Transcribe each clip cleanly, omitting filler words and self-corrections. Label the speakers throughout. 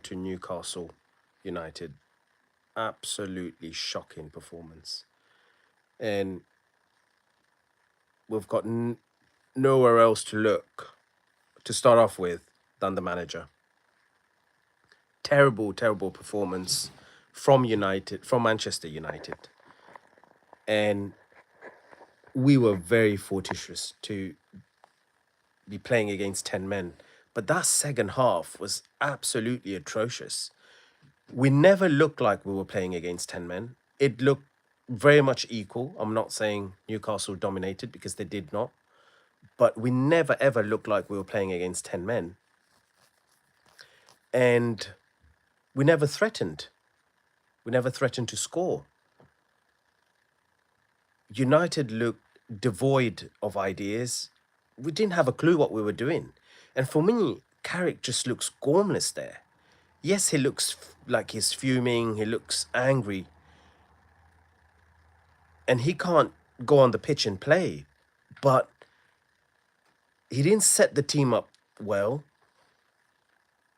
Speaker 1: to Newcastle United. Absolutely shocking performance. And we've got nowhere else to look to start off with than the manager. Terrible, terrible performance from Manchester United. And we were very fortuitous to be playing against 10 men. But that second half was absolutely atrocious. We never looked like we were playing against 10 men. It looked very much equal. I'm not saying Newcastle dominated because they did not. But we never ever looked like we were playing against 10 men. And we never threatened. We never threatened to score. United looked devoid of ideas. We didn't have a clue what we were doing. And for me, Carrick just looks gormless there. Yes, he looks like he's fuming. He looks angry. And he can't go on the pitch and play. But he didn't set the team up well.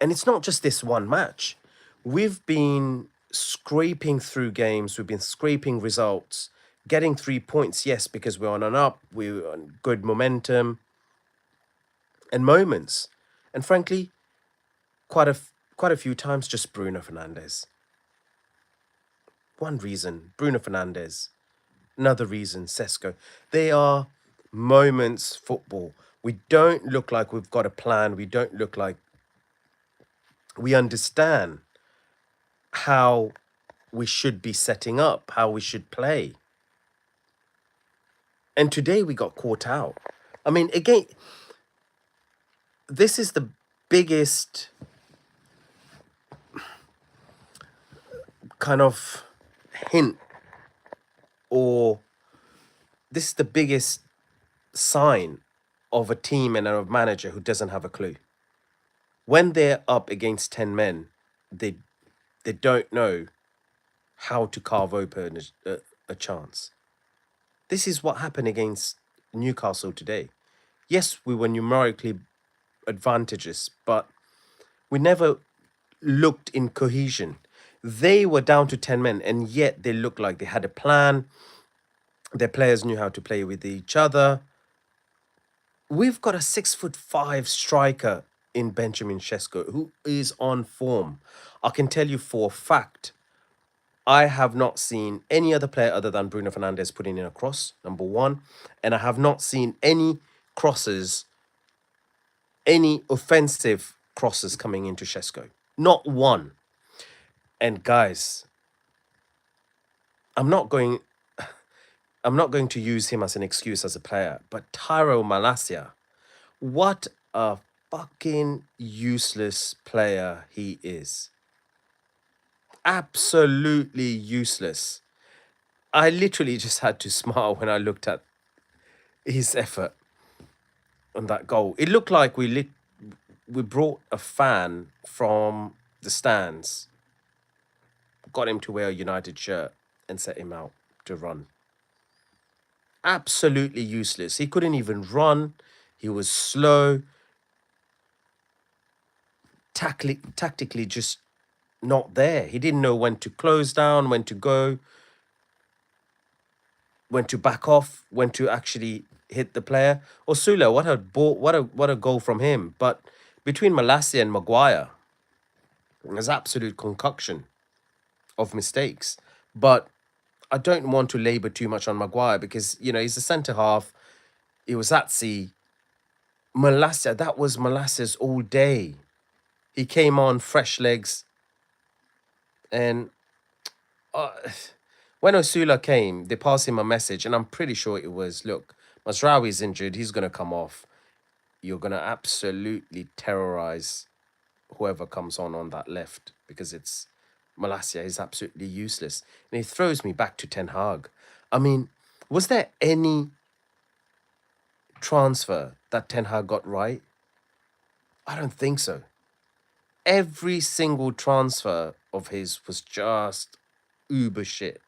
Speaker 1: And it's not just this one match. We've been scraping through games. We've been scraping results. Getting 3 points, yes, because we're on an up. We're on good momentum and moments. And frankly, quite a few times just Bruno Fernandes. One reason, Bruno Fernandes. Another reason, Sesko. They are moments football. We don't look like we've got a plan. We don't look like we understand how we should be setting up, how we should play. And today we got caught out. I mean, again, this is the biggest kind of hint, or this is the biggest sign of a team and a manager who doesn't have a clue. When they're up against 10 men, they don't know how to carve open a chance. This is what happened against Newcastle today. Yes, we were numerically advantageous, but we never looked in cohesion. They were down to 10 men, and yet they looked like they had a plan. Their players knew how to play with each other. We've got a 6'5" striker in Benjamin Sesko who is on form. I can tell you for a fact, I have not seen any other player other than Bruno Fernandes putting in a cross, number one. And I have not seen any crosses, any offensive crosses coming into Sesko. Not one. And guys, I'm not going to use him as an excuse as a player, but Tyrell Malacia, what a fucking useless player he is. Absolutely useless. I literally just had to smile when I looked at his effort on that goal. It looked like we brought a fan from the stands, got him to wear a United shirt and set him out to run. Absolutely useless. He couldn't even run. He was slow. Tactically just not there. He didn't know when to close down, when to go, when to back off, when to actually hit the player. Osula, what a goal from him. But between Malacia and Maguire, there's absolute concoction of mistakes. But I don't want to labour too much on Maguire because, you know, he's a centre half. He was at sea. Malacia, that was Malacia's all day. He came on fresh legs. And when Osula came, they passed him a message. And I'm pretty sure it was, look, Mazraoui's injured. He's going to come off. You're going to absolutely terrorise whoever comes on that left because it's Malacia is absolutely useless. And it throws me back to Ten Hag. I mean, was there any transfer that Ten Hag got right? I don't think so. Every single transfer of his was just uber shit.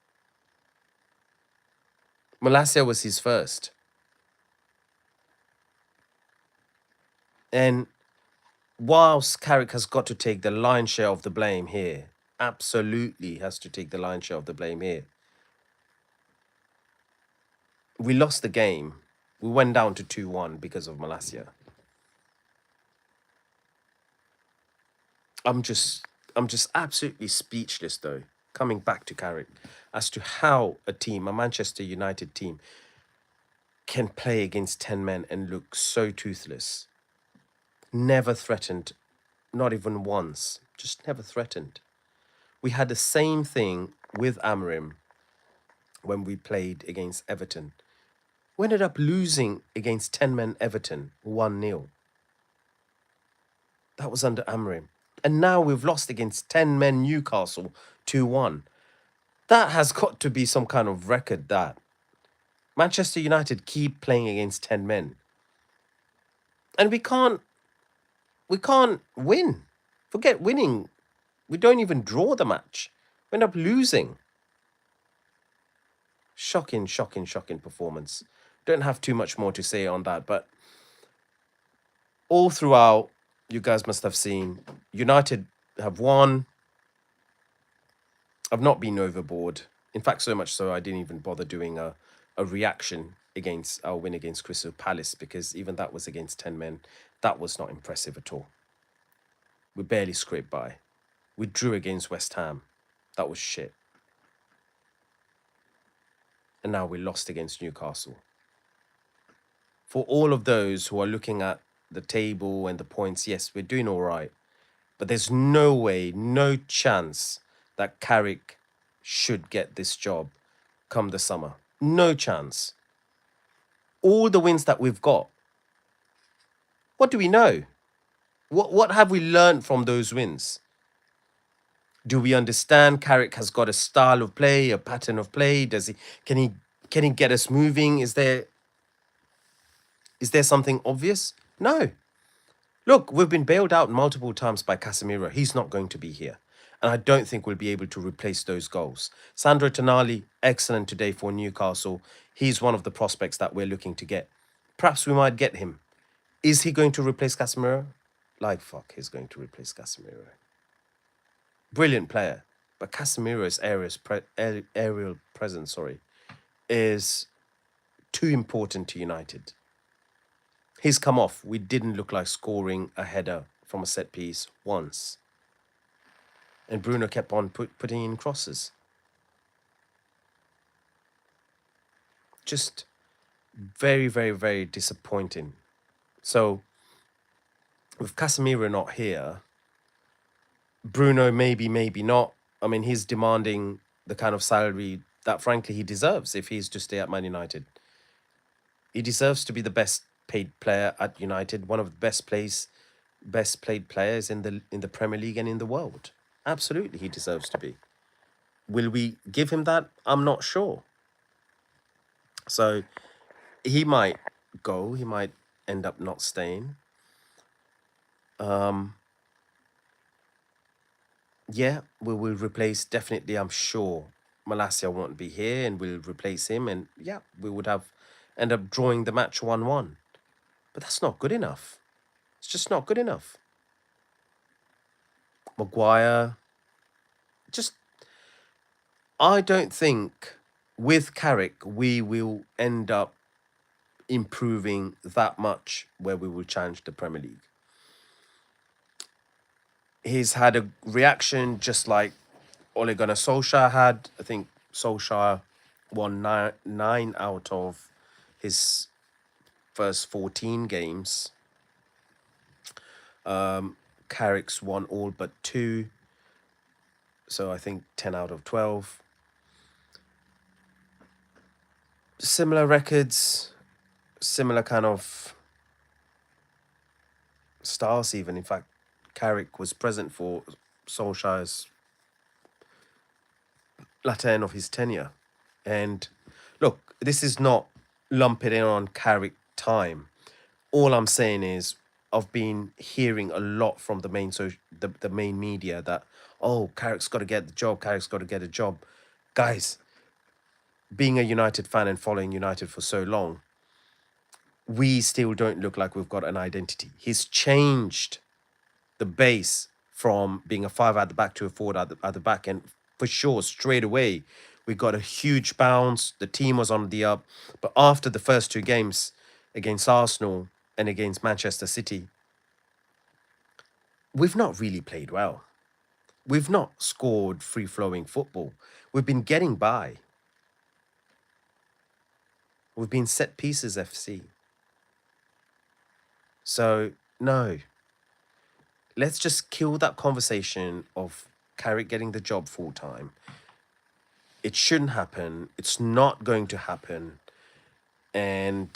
Speaker 1: Malacia was his first. And whilst Carrick has got to take the lion's share of the blame here, absolutely has to take the lion's share of the blame here. We lost the game. We went down to 2-1 because of Malacia. I'm just absolutely speechless though, coming back to Carrick, as to how a Manchester United team, can play against 10 men and look so toothless. Never threatened, not even once, just never threatened. We had the same thing with Amorim when we played against Everton. We ended up losing against 10 men Everton 1-0. That was under Amorim. And now we've lost against 10 men Newcastle 2-1. That has got to be some kind of record that Manchester United keep playing against 10 men. And we can't win. Forget winning. We don't even draw the match. We end up losing. Shocking performance. Don't have too much more to say on that, but all throughout, you guys must have seen, United have won. I've not been overboard. In fact, so much so I didn't even bother doing a reaction against our win against Crystal Palace, because even that was against 10 men. That was not impressive at all. We barely scraped by. We drew against West Ham. That was shit. And now we lost against Newcastle. For all of those who are looking at the table and the points, yes, we're doing all right. But there's no way, no chance that Carrick should get this job come the summer. No chance. All the wins that we've got, what do we know? What have we learned from those wins? Do we understand Carrick has got a style of play, a pattern of play? Can he get us moving? Is there something obvious? No. Look, we've been bailed out multiple times by Casemiro. He's not going to be here. And I don't think we'll be able to replace those goals. Sandro Tonali, excellent today for Newcastle. He's one of the prospects that we're looking to get. Perhaps we might get him. Is he going to replace Casemiro? Like fuck, he's going to replace Casemiro. Brilliant player. But Casemiro's aerial presence, is too important to United. He's come off. We didn't look like scoring a header from a set piece once. And Bruno kept on putting in crosses. Just very, very, very disappointing. So, with Casemiro not here, Bruno maybe not. I mean, he's demanding the kind of salary that, frankly, he deserves if he's to stay at Man United. He deserves to be the best paid player at United, one of the best played players in the Premier League and in the world. Absolutely, he deserves to be. Will we give him that? I'm not sure. So he might go. He might end up not staying. Yeah, we will replace, definitely, I'm sure Malacia won't be here, and we'll replace him. And yeah, we would have end up drawing the match 1-1. But that's not good enough. It's just not good enough. Maguire, I don't think with Carrick we will end up improving that much where we will challenge the Premier League. He's had a reaction just like Ole Gunnar Solskjaer had. I think Solskjaer won nine out of his first 14 games. Carrick's won all but 2. So I think 10 out of 12. Similar records, similar kind of styles even. In fact, Carrick was present for Solskjaer's latter end of his tenure. And look, this is not lumping in on Carrick time. All I'm saying is I've been hearing a lot from the main media that, oh, Carrick's got to get the job. Carrick's got to get a job. Guys, being a United fan and following United for so long, we still don't look like we've got an identity. He's changed the base from being a five at the back to a forward at the back. And for sure, straight away, we got a huge bounce. The team was on the up. But after the first two games against Arsenal and against Manchester City, we've not really played well. We've not scored free-flowing football. We've been getting by. We've been set pieces FC. So, no. Let's just kill that conversation of Carrick getting the job full-time. It shouldn't happen. It's not going to happen. And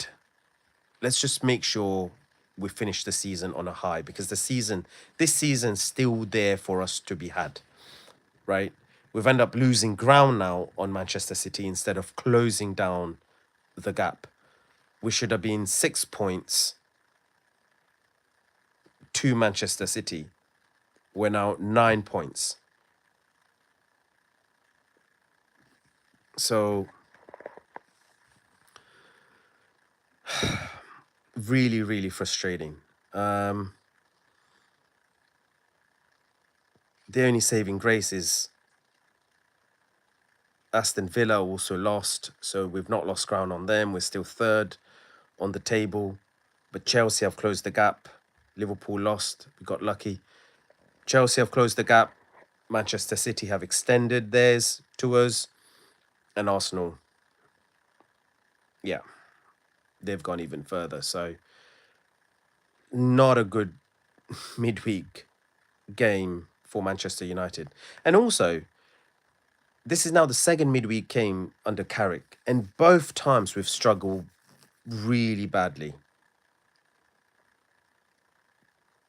Speaker 1: let's just make sure we finish the season on a high, because this season's still there for us to be had, right? We've ended up losing ground now on Manchester City instead of closing down the gap. We should have been 6 points to Manchester City. We're now 9 points. So really, really frustrating. The only saving grace is Aston Villa also lost, so we've not lost ground on them. We're still third on the table, but Chelsea have closed the gap. Liverpool lost. We got lucky. Chelsea have closed the gap. Manchester City have extended theirs to us, and Arsenal, yeah, they've gone even further. So not a good midweek game for Manchester United. And also, this is now the second midweek game under Carrick, and both times we've struggled really badly.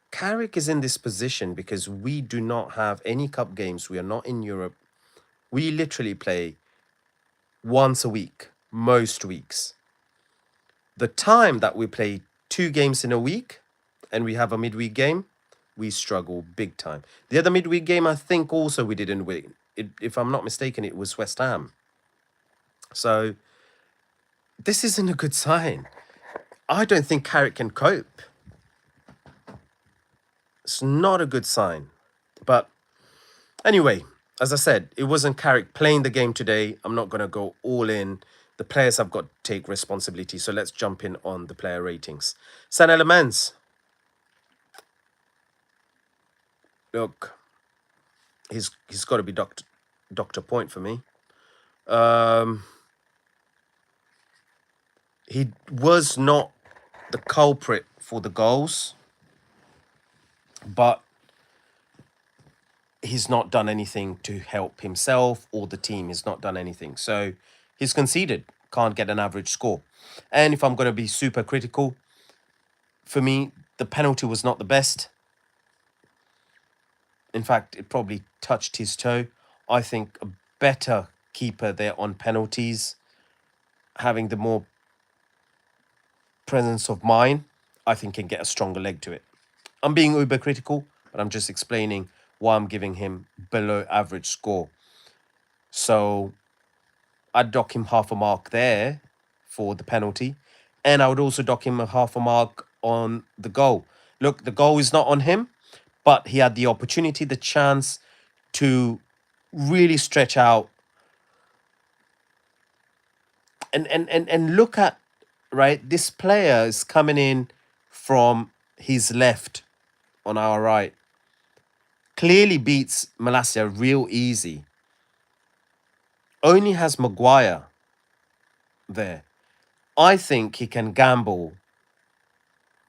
Speaker 1: Carrick is in this position because we do not have any cup games. We are not in Europe. We literally play once a week, most weeks. The time that we play 2 games in a week and we have a midweek game, we struggle big time. The other midweek game, I think also we didn't win. If I'm not mistaken, it was West Ham. So this isn't a good sign. I don't think Carrick can cope. It's not a good sign. But anyway, as I said, it wasn't Carrick playing the game today. I'm not going to go all in. The players have got to take responsibility. So let's jump in on the player ratings. San Elements. Look, he's got to be Dr. Point for me. He was not the culprit for the goals, but he's not done anything to help himself or the team. He's not done anything. So he's conceded, can't get an average score. And if I'm going to be super critical, for me, the penalty was not the best. In fact, it probably touched his toe. I think a better keeper there on penalties, having the more presence of mind, I think can get a stronger leg to it. I'm being uber critical, but I'm just explaining why I'm giving him below average score. So I'd dock him half a mark there for the penalty. And I would also dock him a half a mark on the goal. Look, the goal is not on him, but he had the opportunity, the chance to really stretch out and look at, right, this player is coming in from his left on our right. Clearly beats Malacia real easy. Only has Maguire there. I think he can gamble.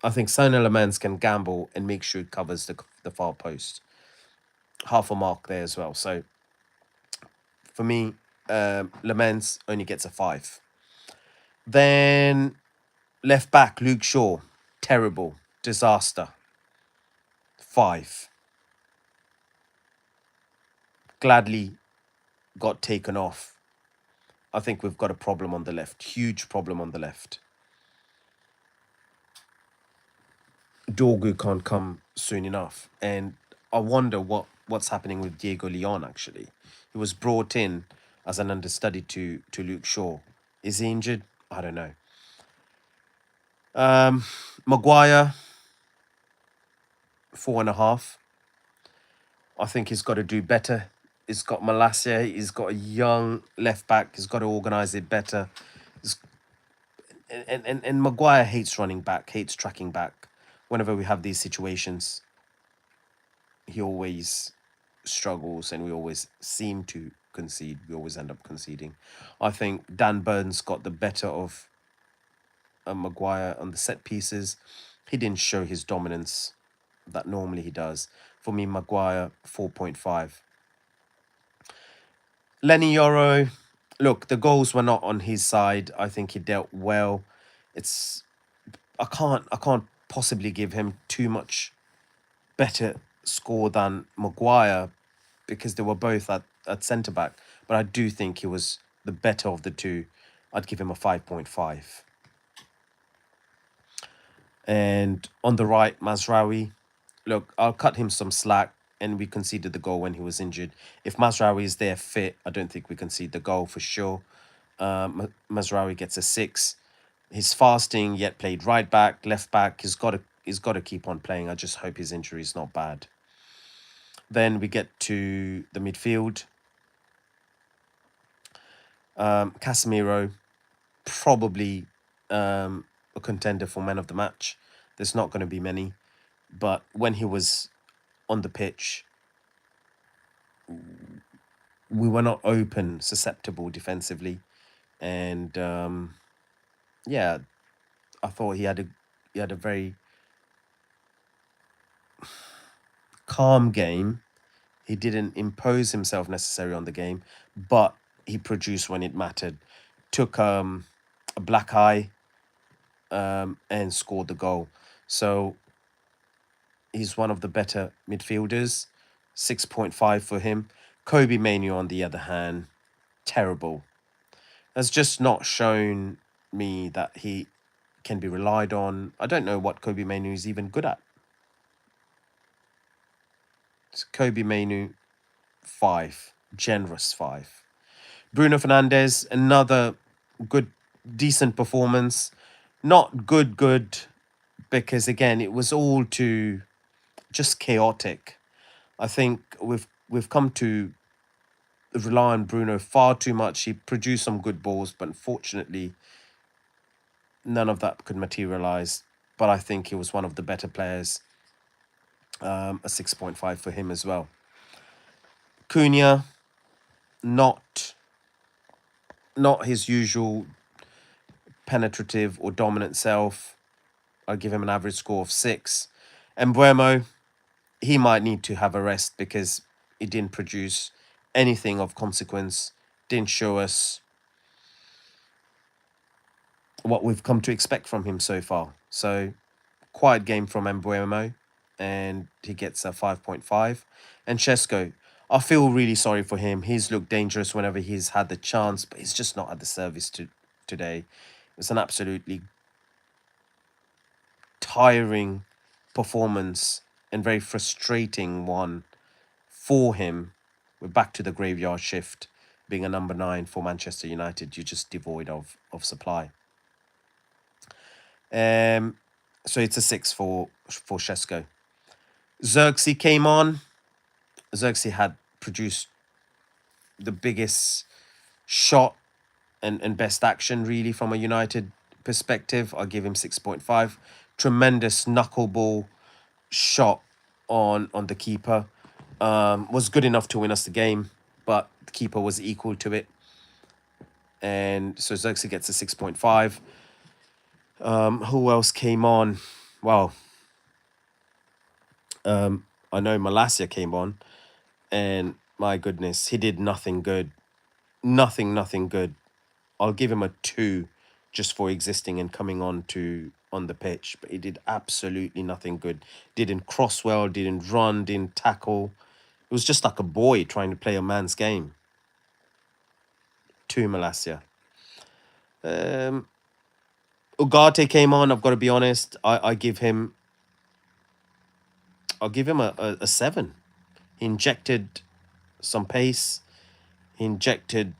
Speaker 1: I think Saint Lemans can gamble and make sure it covers the far post. Half a mark there as well. So for me, Lemans only gets a 5. Then left back, Luke Shaw. Terrible. Disaster. 5. Gladly got taken off. I think we've got a problem on the left. Huge problem on the left. Dorgu can't come soon enough. And I wonder what's happening with Diego Leon, actually. He was brought in as an understudy to Luke Shaw. Is he injured? I don't know. Maguire, 4.5. I think he's got to do better. He's got Malacia. He's got a young left back. He's got to organise it better. And Maguire hates running back, hates tracking back. Whenever we have these situations, he always struggles and we always seem to concede. We always end up conceding. I think Dan Burns got the better of Maguire on the set pieces. He didn't show his dominance that normally he does. For me, Maguire, 4.5. Lenny Yoro, look, the goals were not on his side. I think he dealt well. It's I can't possibly give him too much better score than Maguire because they were both at centre back. But I do think he was the better of the two. I'd give him a 5.5. And on the right, Mazraoui, look, I'll cut him some slack. And we conceded the goal when he was injured. If Mazraoui is there fit, I don't think we concede the goal for sure. Mazraoui gets a 6. He's fasting, yet played right back, left back. He's got to keep on playing. I just hope his injury is not bad. Then we get to the midfield. Casemiro, probably a contender for man of the match. There's not going to be many. But when he was on the pitch, we were not open, susceptible defensively. And yeah, I thought he had a very calm game. He didn't impose himself necessarily on the game, but he produced when it mattered. Took a black eye and scored the goal. So he's one of the better midfielders. 6.5 for him. Kobe Manu, on the other hand, terrible. Has just not shown me that he can be relied on. I don't know what Kobe Manu is even good at. It's Kobe Manu, 5. Generous 5. Bruno Fernandes, another good, decent performance. Not good, because again, it was all too just chaotic. I think we've come to rely on Bruno far too much. He produced some good balls, but unfortunately, none of that could materialize. But I think he was one of the better players. A 6.5 for him as well. Cunha, not his usual penetrative or dominant self. I'll give him an average score of 6. And Buemo, he might need to have a rest because he didn't produce anything of consequence, didn't show us what we've come to expect from him so far. So, quiet game from Mbuemo, and he gets a 5.5. And Shesko, I feel really sorry for him. He's looked dangerous whenever he's had the chance, but he's just not at the service today. It's an absolutely tiring performance and very frustrating one for him. We're back to the graveyard shift. Being a number 9 for Manchester United, you're just devoid of supply. So it's a 6 for Shesko. Xerxes came on. Xerxes had produced the biggest shot and best action really from a United perspective. I'll give him 6.5. Tremendous knuckleball shot on the keeper. Was good enough to win us the game, but the keeper was equal to it. And so Xerxes gets a 6.5. Who else came on? Well, I know Malacia came on, and my goodness, he did nothing good. Nothing good. I'll give him a 2 just for existing and coming on the pitch, but he did absolutely nothing good. Didn't cross well, didn't run, didn't tackle. It was just like a boy trying to play a man's game. 2 Malacia. Ugarte came on. I've got to be honest. I'll give him a 7. He injected some pace. He injected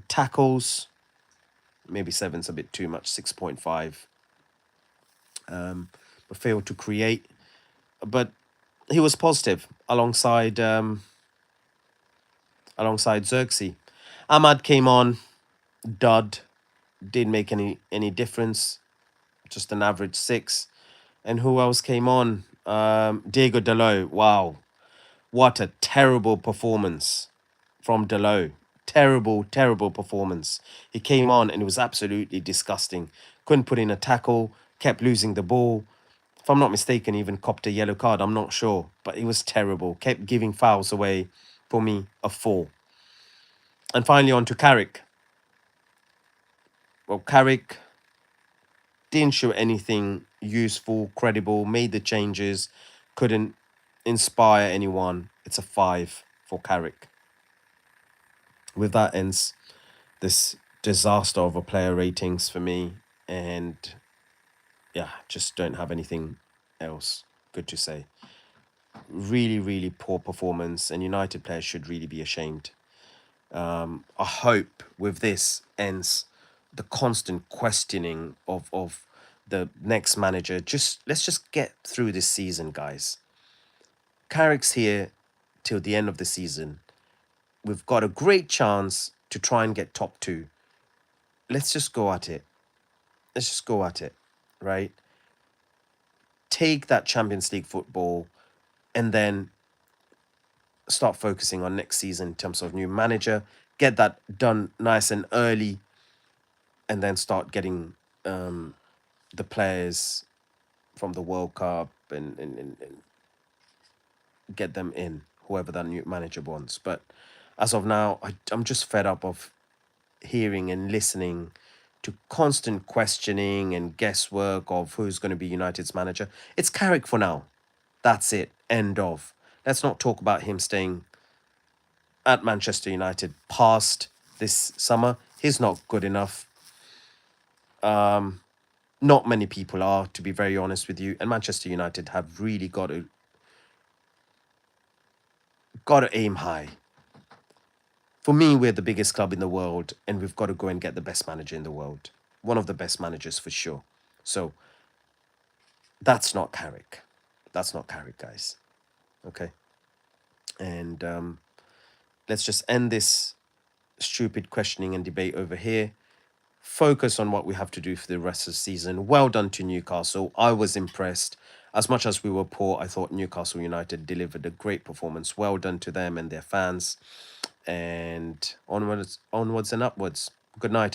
Speaker 1: tackles. Maybe 7's a bit too much. 6.5. But failed to create. but he was positive alongside Xerxes. Ahmad came on, dud, didn't make any difference, just an average 6. And who else came on? Diego Dalot. Wow, what a terrible performance from Dalot. Terrible performance. He came on and it was absolutely disgusting. Couldn't put in a tackle, kept losing the ball. If I'm not mistaken, even copped a yellow card. I'm not sure, but it was terrible. Kept giving fouls away. For me, a 4. And finally on to Carrick. Well, Carrick didn't show anything useful, credible, made the changes, couldn't inspire anyone. It's a 5 for Carrick. With that ends this disaster of a player ratings for me. And yeah, just don't have anything else good to say. Really poor performance, and United players should really be ashamed. I hope with this ends the constant questioning of the next manager. Let's just get through this season, guys. Carrick's here till the end of the season. We've got a great chance to try and get top 2. Let's just go at it. Let's just go at it, right? Take that Champions League football and then start focusing on next season in terms of new manager. Get that done nice and early, and then start getting the players from the World Cup and get them in, whoever that new manager wants. But as of now, I'm just fed up of hearing and listening to constant questioning and guesswork of who's going to be United's manager. It's Carrick for now. That's it. End of. Let's not talk about him staying at Manchester United past this summer. He's not good enough. Not many people are, to be very honest with you. And Manchester United have really got to aim high. For me, we're the biggest club in the world, and we've got to go and get the best manager in the world. One of the best managers for sure. So that's not Carrick. That's not Carrick, guys. Okay. And let's just end this stupid questioning and debate over here. Focus on what we have to do for the rest of the season. Well done to Newcastle. I was impressed. As much as we were poor, I thought Newcastle United delivered a great performance. Well done to them and their fans. And onwards and upwards. Good night, everyone.